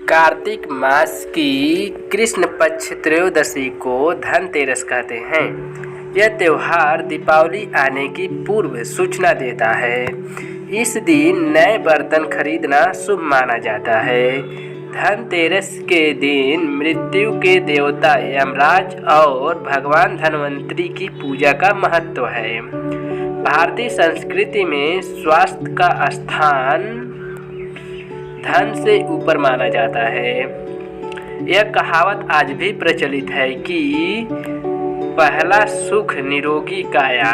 कार्तिक मास की कृष्ण पक्ष त्रयोदशी को धनतेरस कहते हैं। यह त्योहार दीपावली आने की पूर्व सूचना देता है। इस दिन नए बर्तन खरीदना शुभ माना जाता है। धनतेरस के दिन मृत्यु के देवता यमराज और भगवान धन्वंतरी की पूजा का महत्व है। भारतीय संस्कृति में स्वास्थ्य का स्थान धन से ऊपर माना जाता है। यह कहावत आज भी प्रचलित है कि पहला सुख निरोगी काया,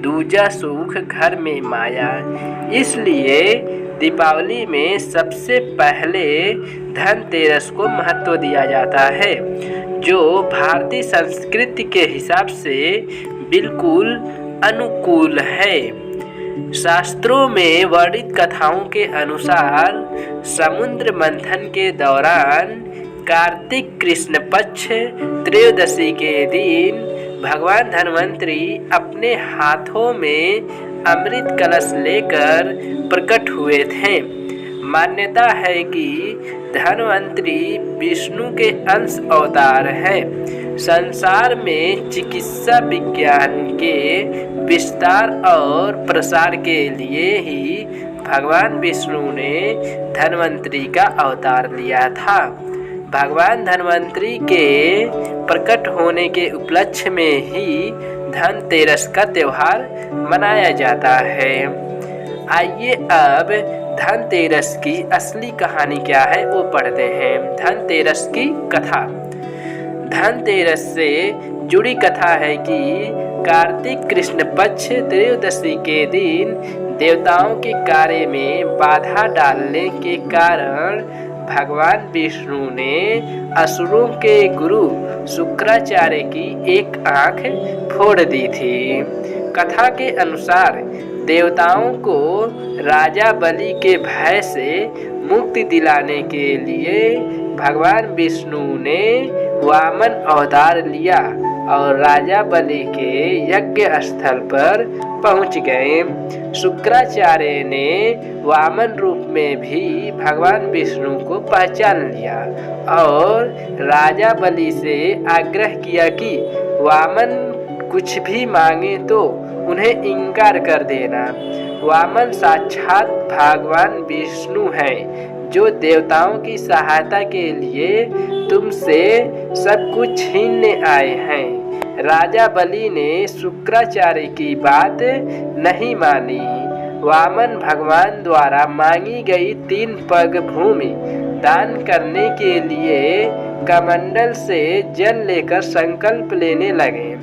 दूजा सुख घर में माया। इसलिए दीपावली में सबसे पहले धनतेरस को महत्व दिया जाता है, जो भारतीय संस्कृति के हिसाब से बिल्कुल अनुकूल है। शास्त्रों में वर्णित कथाओं के अनुसार समुद्र मंथन के दौरान कार्तिक कृष्ण पक्ष त्रयोदशी के दिन भगवान धन्वंतरी अपने हाथों में अमृत कलश लेकर प्रकट हुए थे। मान्यता है कि धन्वंतरी विष्णु के अंश अवतार हैं। संसार में चिकित्सा विज्ञान के विस्तार और प्रसार के लिए ही भगवान विष्णु ने धन्वंतरी का अवतार लिया था। भगवान धन्वंतरी के प्रकट होने के उपलक्ष्य में ही धनतेरस का त्योहार मनाया जाता है। आइए अब धनतेरस की असली कहानी क्या है वो पढ़ते हैं। धनतेरस की कथा। धनतेरस से जुड़ी कथा है कि कार्तिक कृष्ण पक्ष त्रयोदशी के दिन देवताओं के कार्य में बाधा डालने के कारण भगवान विष्णु ने असुरों के गुरु शुक्राचार्य की एक आंख फोड़ दी थी। कथा के अनुसार देवताओं को राजा बलि के भय से मुक्ति दिलाने के लिए भगवान विष्णु ने वामन अवतार लिया और राजा बलि के यज्ञ स्थल पर पहुंच गए। शुक्राचार्य ने वामन रूप में भी भगवान विष्णु को पहचान लिया और राजा बलि से आग्रह किया कि वामन कुछ भी मांगे तो उन्हें इनकार कर देना। वामन साक्षात भगवान विष्णु हैं, जो देवताओं की सहायता के लिए तुमसे सब कुछ छीनने आए हैं। राजा बलि ने शुक्राचार्य की बात नहीं मानी। वामन भगवान द्वारा मांगी गई 3 पग भूमि दान करने के लिए कमंडल से जल लेकर संकल्प लेने लगे।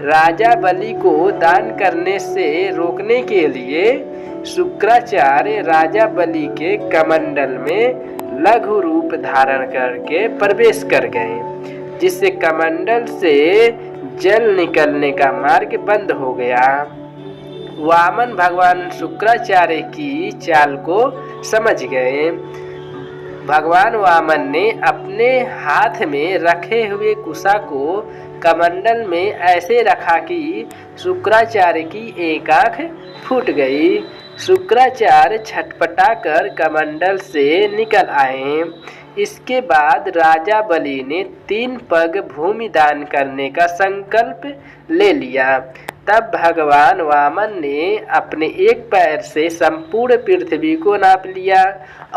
राजा बलि को दान करने से रोकने के लिए शुक्राचार्य राजा बलि के कमंडल में लघु रूप धारण करके प्रवेश कर गए, जिससे कमंडल से जल निकलने का मार्ग बंद हो गया। वामन भगवान शुक्राचार्य की चाल को समझ गए। भगवान वामन ने अपने हाथ में रखे हुए कुशा को कमंडल में ऐसे रखा कि शुक्राचार्य की एक आंख फूट गई। शुक्राचार्य छटपटाकर कमंडल से निकल आए। इसके बाद राजा बलि ने 3 पग भूमि दान करने का संकल्प ले लिया। तब भगवान वामन ने अपने एक पैर से संपूर्ण पृथ्वी को नाप लिया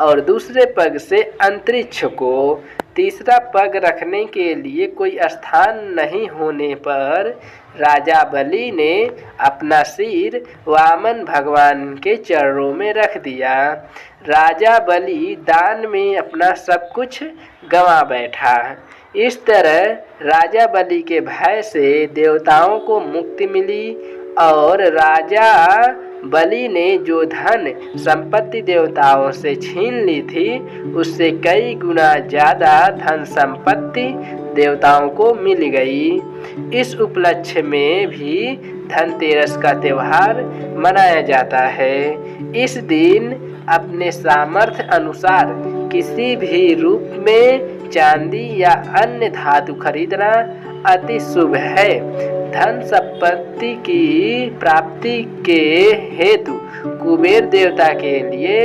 और दूसरे पग से अंतरिक्ष को। तीसरा पग रखने के लिए कोई स्थान नहीं होने पर राजा बलि ने अपना सिर वामन भगवान के चरणों में रख दिया। राजा बलि दान में अपना सब कुछ गंवा बैठा। इस तरह राजा बलि के भय से देवताओं को मुक्ति मिली और राजा बलि ने जो धन संपत्ति देवताओं से छीन ली थी, उससे कई गुना ज्यादा धन संपत्ति देवताओं को मिल गई। इस उपलक्ष्य में भी धनतेरस का त्योहार मनाया जाता है। इस दिन अपने सामर्थ्य अनुसार किसी भी रूप में चांदी या अन्य धातु खरीदना अति शुभ है। धन संपत्ति की प्राप्ति के हेतु कुबेर देवता के लिए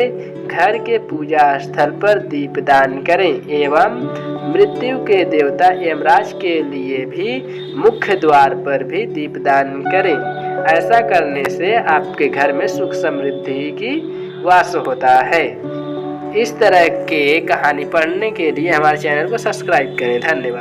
घर के पूजा स्थल पर दीपदान करें एवं मृत्यु के देवता यमराज के लिए भी मुख्य द्वार पर भी दीपदान करें। ऐसा करने से आपके घर में सुख समृद्धि की वास होता है। इस तरह के कहानी पढ़ने के लिए हमारे चैनल को सब्सक्राइब करें। धन्यवाद।